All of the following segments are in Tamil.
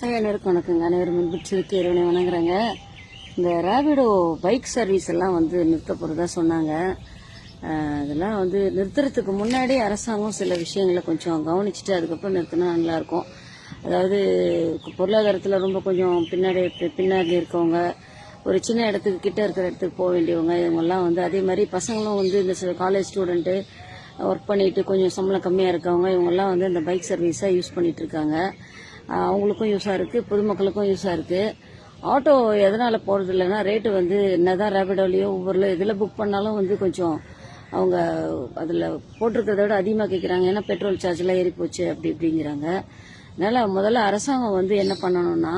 அனைவருக்கும் வணக்கங்க. அனைவரும் முன்பிடிச்சதுக்கு இறைவனை வணங்குறாங்க. இந்த ரேபிடோ பைக் சர்வீஸ் எல்லாம் வந்து நிறுத்த போகிறதா சொன்னாங்க. இதெல்லாம் வந்து நிறுத்துறதுக்கு முன்னாடி அரசாங்கம் சில விஷயங்களை கொஞ்சம் கவனிச்சுட்டு அதுக்கப்புறம் நிறுத்தினா நல்லாயிருக்கும். அதாவது பொருளாதாரத்தில் ரொம்ப கொஞ்சம் பின்னாடி இருக்கவங்க, ஒரு சின்ன இடத்துக்கு கிட்ட இருக்கிற இடத்துக்கு போக வேண்டியவங்க, இவங்கெல்லாம் வந்து அதே மாதிரி பசங்களும் வந்து இந்த காலேஜ் ஸ்டூடெண்ட்டு ஒர்க் பண்ணிட்டு கொஞ்சம் சம்பளம் கம்மியாக இருக்கவங்க, இவங்கெல்லாம் வந்து இந்த பைக் சர்வீஸாக யூஸ் பண்ணிட்டு இருக்காங்க. அவங்களுக்கும் யூஸாக இருக்குது, பொதுமக்களுக்கும் யூஸாக இருக்குது. ஆட்டோ எதனால் போகிறது இல்லைன்னா ரேட்டு வந்து என்னதான் ரேபிடோலையோ ஊபர்லையோ இதில் புக் பண்ணாலும் வந்து கொஞ்சம் அவங்க அதில் போட்டிருக்கிறத விட அதிகமாக கேட்குறாங்க. ஏன்னா பெட்ரோல் சார்ஜெலாம் ஏறி போச்சு அப்படிங்கிறாங்க. அதனால் முதல்ல அரசாங்கம் வந்து என்ன பண்ணணும்னா,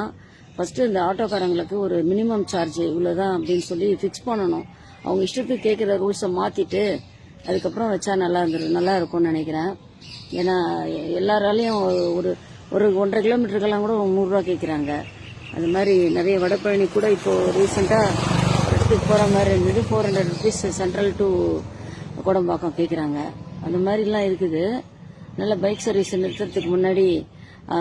ஃபஸ்ட்டு இந்த ஆட்டோக்காரங்களுக்கு ஒரு மினிமம் சார்ஜ் இவ்வளோதான் அப்படின்னு சொல்லி ஃபிக்ஸ் பண்ணணும். அவங்க இஷ்டத்துக்கு கேட்குற ரூல்ஸை மாற்றிட்டு அதுக்கப்புறம் வச்சா நல்லா இருக்கும்னு நினைக்கிறேன். ஏன்னா எல்லாராலையும் ஒரு 1.5 கிலோமீட்டருக்கெல்லாம் கூட 100 ரூபா கேட்குறாங்க. அது மாதிரி நிறைய வடபழனி கூட இப்போது ரீசெண்டாக இடத்துக்கு போகிற மாதிரி இருந்தது. 400 ருபீஸ் சென்ட்ரல் டு கோடம்பாக்கம் கேட்குறாங்க. அந்த மாதிரிலாம் இருக்குது. நல்ல பைக் சர்வீஸ் நிறுத்துறதுக்கு முன்னாடி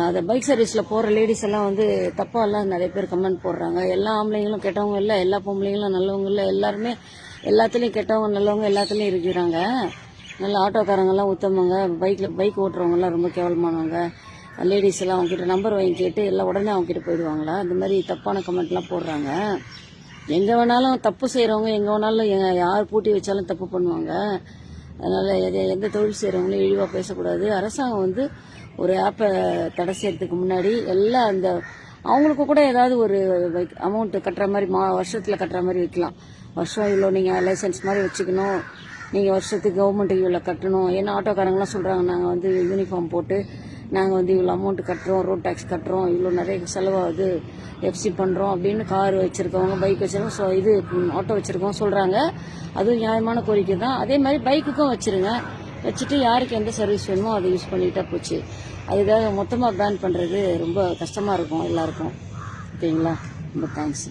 அந்த பைக் சர்வீஸில் போகிற லேடிஸ் எல்லாம் வந்து தப்பாலாம் நிறைய பேர் கமெண்ட் போடுறாங்க. எல்லா ஆம்பளைங்களும் கெட்டவங்க இல்லை, எல்லா பொம்பளைங்களும் நல்லவங்க இல்லை, எல்லாருமே எல்லாத்துலேயும் கெட்டவங்க நல்லவங்க எல்லாத்துலேயும் இருக்கிறாங்க. நல்ல ஆட்டோக்காரங்கெல்லாம் உத்தமங்க, பைக் ஓட்டுறவங்கலாம் ரொம்ப கேவலமானவங்க. லேடிஸ் எல்லாம் அவங்ககிட்ட நம்பர் வாங்கி கேட்டு எல்லாம் உடனே அவங்ககிட்ட போயிடுவாங்களா? அந்த மாதிரி தப்பான கமெண்ட்லாம் போடுறாங்க. எங்கே வேணாலும் தப்பு செய்கிறவங்க எங்கே வேணாலும் யார் பூட்டி வச்சாலும் தப்பு பண்ணுவாங்க. அதனால் எந்த தொழில் செய்கிறவங்களும் இழிவாக பேசக்கூடாது. அரசாங்கம் வந்து ஒரு ஆப்பை தடை செய்யறதுக்கு முன்னாடி எல்லாம் அந்த அவங்களுக்கு கூட ஏதாவது ஒரு அமௌண்ட் கட்டுற மாதிரி வருஷத்தில் கட்டுற மாதிரி வைக்கலாம். வருஷம் இவ்வளோ நீங்கள் லைசன்ஸ் மாதிரி வச்சுக்கணும், நீங்கள் வருஷத்துக்கு கவர்மெண்ட்டுக்கு இவ்வளோ கட்டணும். ஏன்னா ஆட்டோக்காரங்களாம் சொல்கிறாங்க, நாங்கள் வந்து யூனிஃபார்ம் போட்டு நாங்கள் வந்து இவ்வளோ அமௌண்ட் கட்டுறோம், ரோட் டேக்ஸ் கட்டுறோம், இவ்வளோ நிறைய செலவாகுது, எஃப்சி பண்ணுறோம் அப்படின்னு கார் வச்சுருக்கவங்க, பைக் வச்சுருக்கோம், ஆட்டோ வச்சுருக்கோம் சொல்கிறாங்க. அதுவும் நியாயமான கோரிக்கை தான். அதே மாதிரி பைக்குக்கும் வச்சுருங்க. வச்சுட்டு யாருக்கு எந்த சர்வீஸ் வேணுமோ அதை யூஸ் பண்ணிட்டா போச்சு. அதுக்காக மொத்தமாக பேன் பண்ணுறது ரொம்ப கஷ்டமாக இருக்கும் எல்லாருக்கும். ஓகேங்களா? ரொம்ப தேங்க்ஸ்.